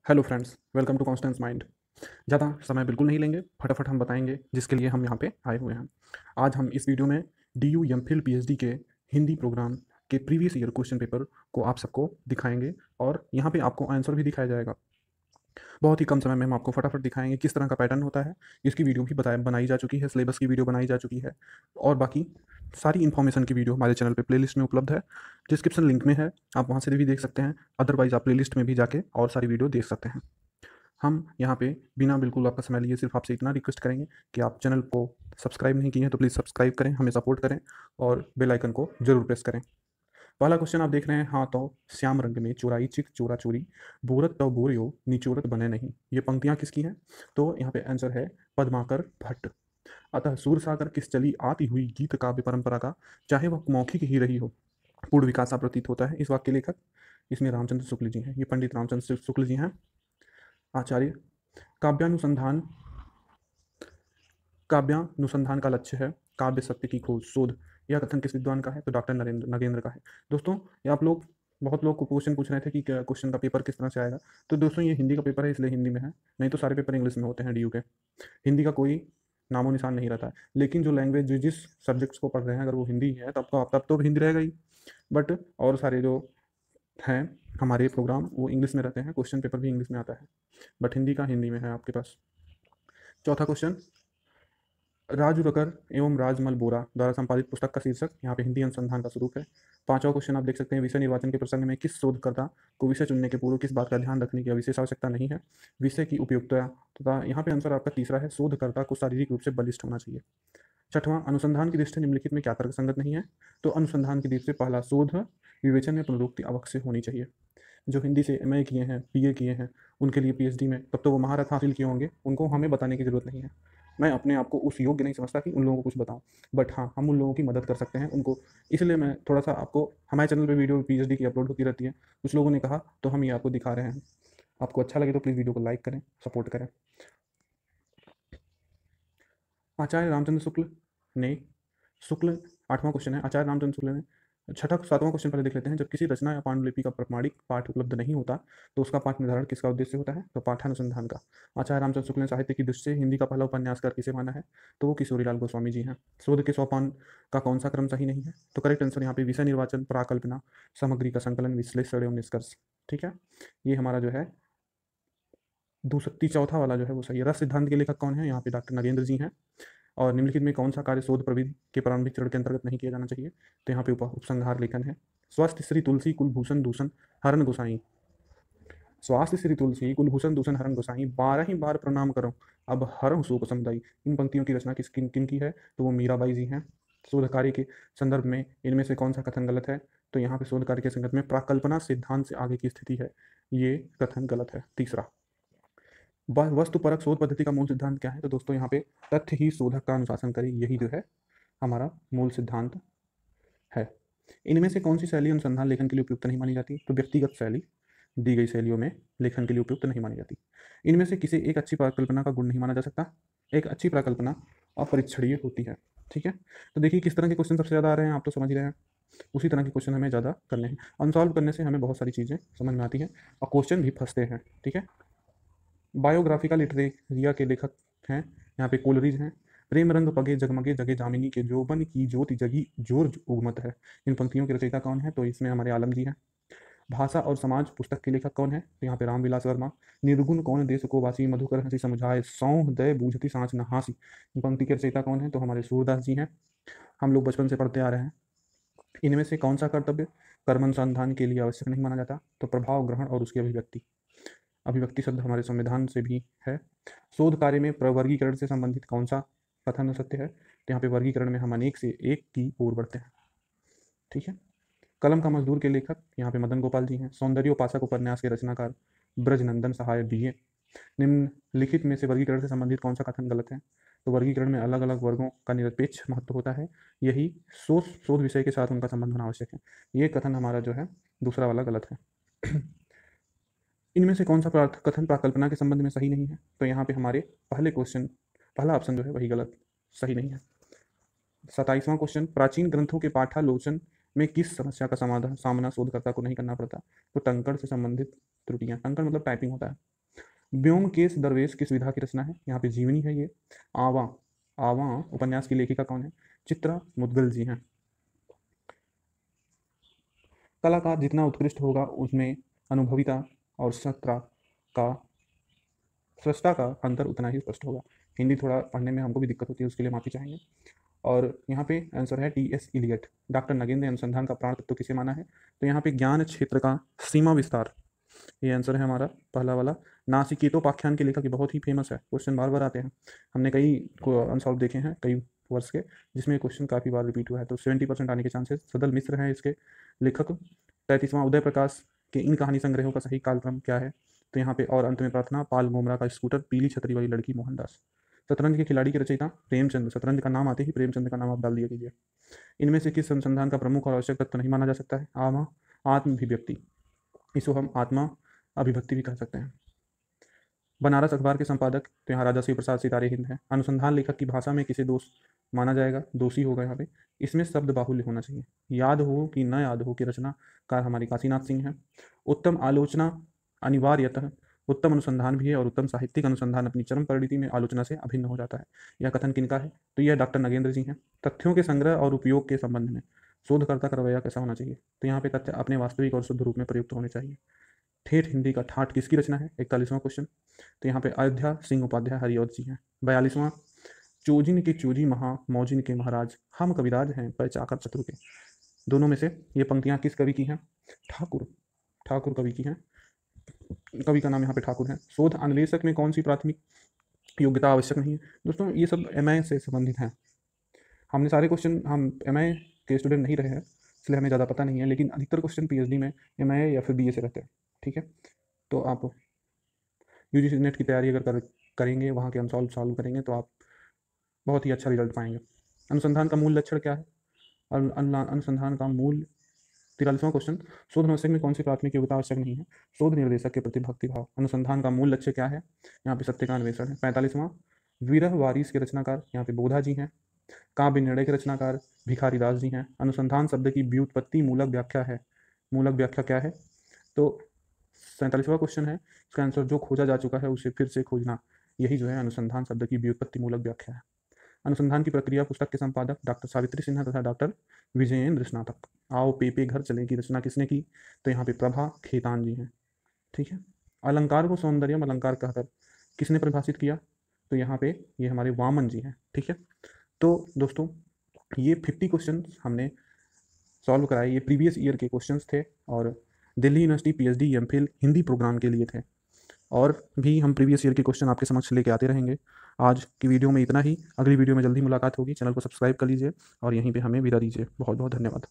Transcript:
Hello friends, welcome to Constance mind. ज़्यादा समय बिल्कुल नहीं लेंगे, फटाफट हम बताएंगे जिसके लिए हम यहाँ पे आए हुए हैं। आज हम इस वीडियो में D U M phil P H D के हिंदी प्रोग्राम के प्रीवियस ईयर क्वेश्चन पेपर को आप सबको दिखाएंगे और यहाँ पे आपको आंसर भी दिखाया जाएगा। बहुत ही कम समय में हम आपको फटाफट दिखाएंगे किस तरह का पैटर्न होता है। इसकी वीडियो भी बनाई जा चुकी है, सिलेबस की वीडियो बनाई जा चुकी है और बाकी सारी इन्फॉर्मेशन की वीडियो हमारे चैनल पे प्लेलिस्ट में उपलब्ध है। डिस्क्रिप्शन लिंक में है, आप वहाँ से भी देख सकते हैं। अदरवाइज आप प्लेलिस्ट में भी जाके और सारी वीडियो देख सकते हैं। हम यहाँ पे बिना बिल्कुल आपका समय लिए सिर्फ आपसे इतना रिक्वेस्ट करेंगे कि आप चैनल को सब्सक्राइब नहीं किए हैं तो प्लीज़ सब्सक्राइब करें, हमें सपोर्ट करें और बेल आइकन को जरूर प्रेस करें। पहला क्वेश्चन आप देख रहे हैं, हाँ तो श्याम रंग में चुराई चिक चोरा चोरी, बोरत तो बोरियो निचोरत बने नहीं। ये पंक्तियाँ किसकी हैं? तो यहाँ पे आंसर है पद्माकर भट्ट। अतः सूर सागर किस चली आती हुई गीत काव्य परंपरा का, चाहे वह मौखिक ही रही हो, पूर्ण विकास सा प्रतीत होता है। इस वाक्य लेखक इसमें रामचंद्र शुक्ल जी हैं। ये पंडित रामचंद्र शुक्ल जी हैं, आचार्य। काव्यानुसंधान काव्यानुसंधान का लक्ष्य है काव्य सत्य की खोज शोध। यह कथन किस विद्वान का है? तो डॉक्टर नरेंद्र नगेंद्र का है। दोस्तों, ये आप लोग बहुत लोग को क्वेश्चन पूछ रहे थे कि क्वेश्चन का पेपर किस तरह से आएगा। तो दोस्तों, ये हिंदी का पेपर है इसलिए हिंदी में है, नहीं तो सारे पेपर इंग्लिश में होते हैं डीयू के। हिंदी का कोई नामो निशान नहीं रहता है। लेकिन जो लैंग्वेज जिस सब्जेक्ट्स को पढ़ रहे हैं अगर वो हिंदी है तब तो हिंदी रहेगा ही। बट और सारे जो हैं हमारे प्रोग्राम वो इंग्लिश में रहते हैं, क्वेश्चन पेपर भी इंग्लिश में आता है, बट हिंदी का हिंदी में है आपके पास। चौथा क्वेश्चन, राजू रकर एवं राजमल बोरा द्वारा संपादित पुस्तक का शीर्षक, यहाँ पे हिंदी अनुसंधान का स्वरूप है। पांचवा क्वेश्चन आप देख सकते हैं, विषय निर्वाचन के प्रसंग में किस शोधकर्ता को विषय चुनने के पूर्व किस बात का ध्यान रखने की विशेष आवश्यकता नहीं है? विषय की उपयुक्तता तथा यहाँ पे आंसर आपका तीसरा है, शोधकर्ता को शारीरिक रूप से बलिष्ठ होना चाहिए। छठवां, अनुसंधान की दृष्टि निम्नलिखित में क्या तर्क संगत नहीं है? तो अनुसंधान की दृष्टि से पहला, शोध विवेचन में पुनरुक्ति अवश्य होनी चाहिए। जो हिंदी से एमए किए हैं, पीए किए हैं, उनके लिए पीएचडी में तब तो वो महारथ हासिल किए होंगे, उनको हमें बताने की ज़रूरत नहीं है। मैं अपने आप को उस योग्य नहीं समझता कि उन लोगों को कुछ बताऊं, बट हाँ, हम उन लोगों की मदद कर सकते हैं उनको। इसलिए मैं थोड़ा सा आपको, हमारे चैनल पे वीडियो पीएचडी की अपलोड होती रहती है, कुछ लोगों ने कहा तो हम ये आपको दिखा रहे हैं। आपको अच्छा लगे तो प्लीज़ वीडियो को लाइक करें, सपोर्ट करें। आचार्य रामचंद्र शुक्ल ने शुक्ल आठवां क्वेश्चन है, आचार्य रामचंद्र शुक्ल ने छठा सातवां क्वेश्चन पहले देख लेते हैं। जब किसी रचना या पांडुलिपि का प्रमाणिक पाठ उपलब्ध नहीं होता तो उसका पाठ निर्धारण किसका उद्देश्य होता है? तो पाठानुसंधान का। आचार्य रामचंद्र शुक्ल ने साहित्य की दृष्टि से हिंदी का पहला उपन्यासकार किसे माना है? तो वो किशोरीलाल गोस्वामी जी हैं। शोध के सोपान का कौन सा क्रम सही नहीं है? तो करेक्ट आंसर यहाँ पे विषय निर्वाचन, प्राकल्पना, सामग्री का संकलन, विश्लेषण एवं निष्कर्ष। ठीक है, ये हमारा जो है दूसरी चौथा वाला जो है वो सही है। रस सिद्धांत के लेखक कौन है? यहाँ पे डॉक्टर नगेंद्र जी हैं। और निम्नलिखित में कौन सा कार्य शोध प्रविधि के प्रारंभिक चरण के अंतर्गत नहीं किया जाना चाहिए? तो यहाँ पे उपसंहार लेखन है। स्वास्थ्य श्री तुलसी कुलभूषण दूषण हरण गोसाई, स्वास्थ्य श्री तुलसी कुलभूषण दूषण हरण गोसाई, 12 ही बार प्रणाम करो अब हरहु शोक समुदायी। इन पंक्तियों की रचना किन की है? तो वो मीराबाई जी हैं। शोध कार्य के संदर्भ में इनमें से कौन सा कथन गलत है? तो यहाँ पे शोध कार्य के संदर्भ में प्राकल्पना सिद्धांत से आगे की स्थिति है, ये कथन गलत है। तीसरा, वस्तुपरक शोध पद्धति का मूल सिद्धांत क्या है? तो दोस्तों, यहाँ पे तथ्य ही शोधक का अनुशासन करे, यही जो है हमारा मूल सिद्धांत है। इनमें से कौन सी शैली अनुसंधान लेखन के लिए उपयुक्त नहीं मानी जाती? तो व्यक्तिगत शैली दी गई शैलियों में लेखन के लिए उपयुक्त नहीं मानी जाती। इनमें से किसी एक अच्छी परिकल्पना का गुण नहीं माना जा सकता। एक अच्छी परिकल्पना अपरिक्षणीय होती है। ठीक है, तो देखिए किस तरह के क्वेश्चन सबसे ज़्यादा आ रहे हैं, आप तो समझ ही रहे हैं। उसी तरह के क्वेश्चन हमें ज़्यादा करने हैं। अनसॉल्व करने से हमें बहुत सारी चीज़ें समझ में आती हैं और क्वेश्चन भी फंसते हैं। ठीक है, बायोग्राफिकल लिटरेरिया के लेखक हैं यहाँ पे कोलरीज हैं। प्रेम रंग पगे जगमगे जगे जामिनी के जोबन की ज्योति जगी जोर उगमत है। इन पंक्तियों के रचयिता कौन है? तो इसमें हमारे आलम जी हैं। भाषा और समाज पुस्तक के लेखक कौन है? तो यहाँ पे रामविलास वर्मा। निर्गुण कौन देश को वासी मधुकर हंसी समझाए सौंह दय बूझती सांच न हासी। इन पंक्ति के रचयिता कौन है? तो हमारे सूरदास जी हैं। हम लोग बचपन से पढ़ते आ रहे हैं। इनमें से कौन सा कर्तव्य कर्मानुसंधान के लिए आवश्यक नहीं माना जाता? तो प्रभाव ग्रहण और उसकी अभिव्यक्ति। अभिव्यक्ति शब्द हमारे संविधान से भी है। शोध कार्य में प्रवर्गीकरण से संबंधित कौन सा कथन सत्य है? तो यहाँ पे वर्गीकरण में हम अनेक से एक की ओर बढ़ते हैं। ठीक है, कलम का मजदूर के लेखक यहाँ पे मदन गोपाल जी हैं। सौंदर्योपासक उपन्यास के रचनाकार ब्रजनंदन सहाय बीए। निम्नलिखित में से वर्गीकरण से संबंधित कौन सा कथन गलत है? तो वर्गीकरण में अलग अलग वर्गों का निरपेक्ष महत्व होता है, यही शोध विषय के साथ उनका संबंध होना आवश्यक है। ये कथन हमारा जो है दूसरा वाला गलत है। इनमें से कौन सा कथन प्राकल्पना के संबंध में सही नहीं है? तो यहाँ पे हमारे पहला ऑप्शन जो है वही गलत, सही नहीं है। 27वां क्वेश्चन, प्राचीन ग्रंथों के पाठालोचन में किस समस्या का सामना शोधकर्ता को नहीं करना पड़ता? तो टंकण से संबंधित त्रुटियां। टंकण मतलब टाइपिंग होता है। व्योमकेश दरवेश किस विधा की रचना है? यहाँ पे जीवनी है ये। आवा आवा उपन्यास की लेखिका कौन है? चित्रा मुद्गल जी हैं। कलाकार जितना उत्कृष्ट होगा उसमें अनुभविता और स्रष्टा का अंतर उतना ही स्पष्ट होगा। हिंदी थोड़ा पढ़ने में हमको भी दिक्कत होती है, उसके लिए माफ़ी चाहेंगे। और यहाँ पे आंसर है टी.एस. इलियट। डॉक्टर नगेंद्र ने अनुसंधान का प्राण तत्व किसे माना है? तो यहाँ पे ज्ञान क्षेत्र का सीमा विस्तार, ये आंसर है हमारा पहला वाला। नासिकेतोपाख्यान के लेखक, ये बहुत ही फेमस है, क्वेश्चन बार बार आते हैं, हमने कई अनसॉल्व देखे हैं कई वर्ष के, जिसमें क्वेश्चन काफ़ी बार रिपीट हुआ है, तो 70% आने के चांसेस। सदल मिश्र हैं इसके लेखक। 33वां उदय प्रकाश के इन कहानी संग्रहों का सही कालक्रम क्या है? तो यहाँ पे और अंत में प्रार्थना, पाल मोमरा का स्कूटर, पीली छतरी वाली लड़की, मोहनदास। शतरंज के खिलाड़ी के रचयिता प्रेमचंद। शतरंज का नाम आते ही प्रेमचंद का नाम आप डाल दिया कीजिए। इनमें से किस अनुसंधान का प्रमुख और आवश्यक तत्व नहीं माना जा सकता है? आत्म-अभिव्यक्ति, इसको हम आत्मा अभिव्यक्ति भी कह सकते हैं। बनारस अखबार के संपादक, तो यहाँ राजा शिव प्रसाद सितारे हिंद हैं। अनुसंधान लेखक की भाषा में किसे दोष माना जाएगा? दोषी होगा यहाँ पे। इसमें शब्द बाहुल्य होना चाहिए। याद हो कि न याद हो कि रचनाकार हमारी काशीनाथ सिंह हैं। उत्तम आलोचना अनिवार्यतः उत्तम अनुसंधान भी है, और उत्तम साहित्यिक अनुसंधान अपनी चरम परिणति में आलोचना से अभिन्न हो जाता है। यह कथन किनका है? तो यह डॉक्टर नगेंद्र जी हैं। तथ्यों के संग्रह और उपयोग के संबंध में शोधकर्ता का रवैया कैसा होना चाहिए? तो यहाँ पे तथ्य अपने वास्तविक और शुद्ध रूप में प्रयुक्त होने चाहिए। ठेठ हिंदी का ठाठ किसकी रचना है? 41वां क्वेश्चन। तो यहाँ पे अयोध्या सिंह उपाध्याय हरिऔध जी हैं। 42वां, चोजिन के चोजी महा मौजिन के महाराज, हम कविराज हैं पर चाकर चतुर के। दोनों में से ये पंक्तियाँ किस कवि की हैं? ठाकुर कवि की हैं। कवि का नाम यहाँ पे ठाकुर है। शोध अन्वेषक में कौन सी प्राथमिक योग्यता आवश्यक नहीं है? दोस्तों ये सब एमए से संबंधित हैं। हमने सारे क्वेश्चन, हम एमए के स्टूडेंट नहीं रहे हैं इसलिए हमें ज़्यादा पता नहीं है, लेकिन अधिकतर क्वेश्चन पीएचडी में एमए या फिर बीए से रहते हैं। ठीक है, तो आप यूजीसी नेट की तैयारी अगर करेंगे, वहाँ के सॉल्व करेंगे, तो आप बहुत ही अच्छा रिजल्ट पाएंगे। अनुसंधान का मूल लक्षण क्या है? अनुसंधान का मूल 43वां क्वेश्चन, शोध नवसिक में कौन सी प्राथमिक योग्यता आवश्यक नहीं है? शोध निर्देशक के प्रति भक्ति भाव। अनुसंधान का मूल लक्ष्य क्या है? यहाँ पे सत्य का अन्वेषण है। 45वां, विरह वारिस के रचनाकार, यहाँ पे बोधा जी हैं। काव्य निर्णय के रचनाकार भिखारी दास जी हैं। अनुसंधान शब्द की व्युत्पत्ति मूलक व्याख्या है, मूलक व्याख्या क्या है? तो 47वां क्वेश्चन है, इसका आंसर जो खोजा जा चुका है उसे फिर से खोजना, यही जो है अनुसंधान शब्द की व्युत्पत्ति मूलक व्याख्या है। अनुसंधान की प्रक्रिया पुस्तक के संपादक डॉक्टर सावित्री सिन्हा तथा डॉक्टर विजयेंद्र स्नातक। आओ पेपे घर चले की रचना किसने की? तो यहाँ पे प्रभा खेतान जी हैं। ठीक है, अलंकार को सौंदर्यम अलंकार कहकर किसने परिभाषित किया? तो यहाँ पे ये हमारे वामन जी हैं। ठीक है, तो दोस्तों ये 50 क्वेश्चन हमने सॉल्व कराए। ये प्रीवियस ईयर के क्वेश्चंस थे और Delhi university PhD MPhil Hindi program के लिए थे, और भी हम प्रीवियस ईयर के क्वेश्चन आपके समक्ष लेके आते रहेंगे। आज की वीडियो में इतना ही, अगली वीडियो में जल्दी मुलाकात होगी। चैनल को सब्सक्राइब कर लीजिए और यहीं पे हमें विदा दीजिए। बहुत बहुत धन्यवाद।